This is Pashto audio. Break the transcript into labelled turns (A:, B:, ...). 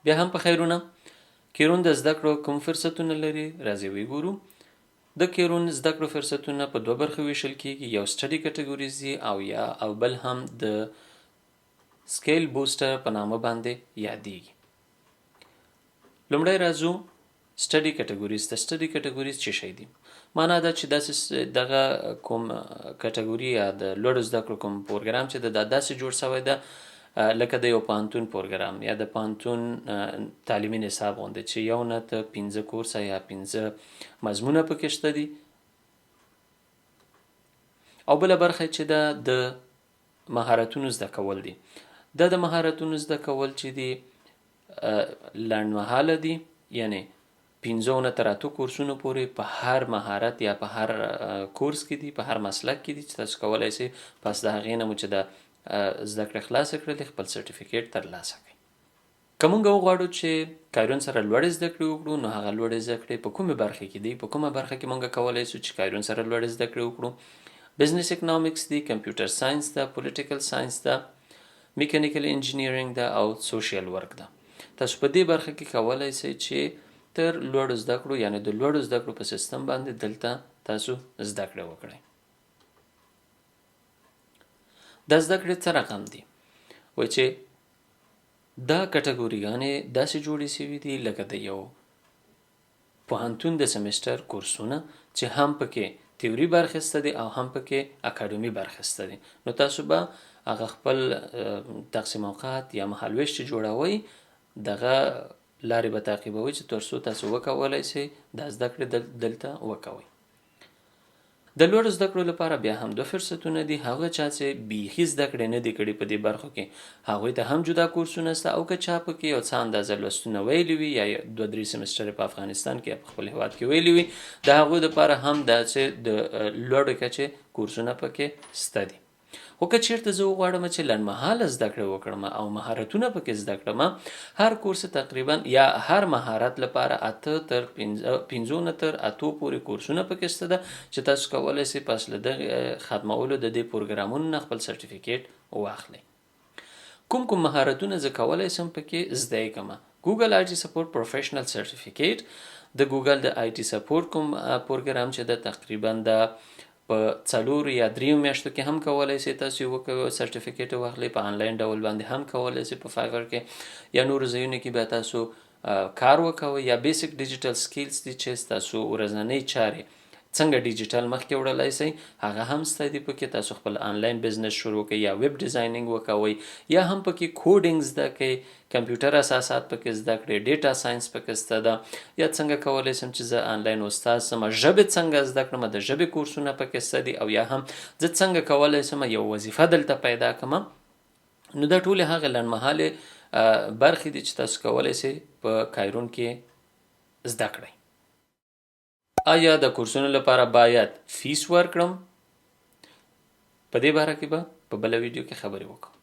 A: بیا هم په خیرونه کیرون د زده کړو کوم فرصتونه لري راځي وګورو. د کیرون زده کړو فرصتونه په دوه برخو ویشل کیږي، یو سټډي کټګوریز دي او بل هم د سکیل بوسټر په نامه باندې یادېږي. لومړی راځو سټډي کټګوریز ته. سټډي کټګوریز څه شی دي؟ معنا دا چې دغه کوم کټګوري یا د لوړو زده کړو کوم پروګرام چې دا داسې جوړ شوی ده لکه د یو پوهنتون پروګرام یا د پوهنتون تعلیمي نصاب غوندې چې یو نه ته 15 کورسه یا 15 مضمونه پکې شته دي، او بله برخه چې دا د مهارتونو زده کول دي. دا د مهارتونو زده کول چې دي لنډمهاله دي، یعنی 15 نه تر 8 کورسونو پورې په هر مهارت یا په هر کورس کې دي، په هر مسلک کې دي چې تاسو کولی شئ پس د هغې نه مو چې د زده کړې خلاصه کړلې خپل سرټیفیکیټ ترلاسه کړئ. که موږ وغواړو چې کایرون سره لوړې زده کړې وکړو، نو هغه لوړې زده کړې په کومه برخه کې دي؟ په کومه برخه کې موږ کولی شو چې کایرون سره لوړې زده کړې وکړو؟ بزنس اکنامکس دی، کمپیوټر ساینس ده، پولیټیکل ساینس ده، میکانیکل انجینیرینګ ده او سوشل ورک ده. تاسو په دې برخه کې کولی شئ چې تر لوړو زده کړو یعنی د لوړو زده کړو په سیستم باندې دلته تاسو زده کړه وکړئ. دا زده کړې څه رقم دي؟ وایي چې دا کټګوریګانې داسې جوړې شوي دي لکه د یو پوهنتون د سمیسټر کورسونه چې هم پکې تیوري برخسته دي او هم پکې اکاډمي برخسته دي. نو تاسو به هغه خپل تقسیم اوقات یا مهالویش چې جوړوئ دغه لارې به تعقیبوئ چې تر څو تاسو وکولی شئ دا زده کړې دلته وکوئ. د لوړو زده کړو لپاره بیا هم دوه فرصتونه دي. هغه چا چې بیخي زده کړې نه دي کړي په دې برخو کې هغوی ته هم جدا کورسونه شته، او که چا پکې یو څه اندازه لوستونه ویلي وي یا 2-3 سیمسټرې په افغانستان کې یا په خپل هیواد کې ویلي وي د هغوی دپاره هم داسې د لوړې کچې کورسونه پکې شته دي. خو که چیرته زه وغواړم چې لنډمهاله زده کړې وکړم او مهارتونه پکې زده کړم، هر کورس تقریبا یا هر مهارت لپاره 8 تر 15 نه تر 8 پورې کورسونه پکې شته ده چې تاسو کولی شئ پس له دغه ختمولو د دې پروګرامونو نه خپل سرټیفیکیټ واخلئ. کوم مهارتونه زه کولی شم پکې زده یې کړم؟ ګوګل آی ټي سپورټ پروفیشنل سرټیفیکیټ د ګوګل د آی ټي سپورټ کوم پروګرام چې ده تقریبا د په 4 یا 3 میاشتو کې هم کولی شئ تاسو یې وکړئ سرټیفیکیټ واخلئ. په آنلاین ډول باندې هم کولی شئ په فایور کې یا نورو ځایونو کې بیا تاسو کار وکوئ. یا بیسیک ډیجیټل سکیلز دي چې تاسو ورځنۍ چارې څنګه ډیجیټل مخکې وړلی شئ هغه هم شته دي پکې. تاسو خپل آنلاین بزنس شروع کړئ یا ویب ډیزاینینګ وکوئ یا هم پکې کوډینګ زده کړئ، کمپیوټر اساسات پکې زده کړئ، ډیټا ساینس پکې شته ده. یا څنګه کولی شم چې زه آنلاین استاد شم، ژبې څنګه زده کړم، د ژبې کورسونه پکې شته دي، او یا هم زه څنګه کولی شم یو وظیفه دلته پیدا کړم. نو دا ټولې هغه لنډمهالې برخې دي چې تاسو کولی شئ په کایرون کې زده کړئ. آیا د کورسونو لپاره باید فیس ورکړم؟ په دې باره کې به په بله ویډیو کې خبرې وکړم.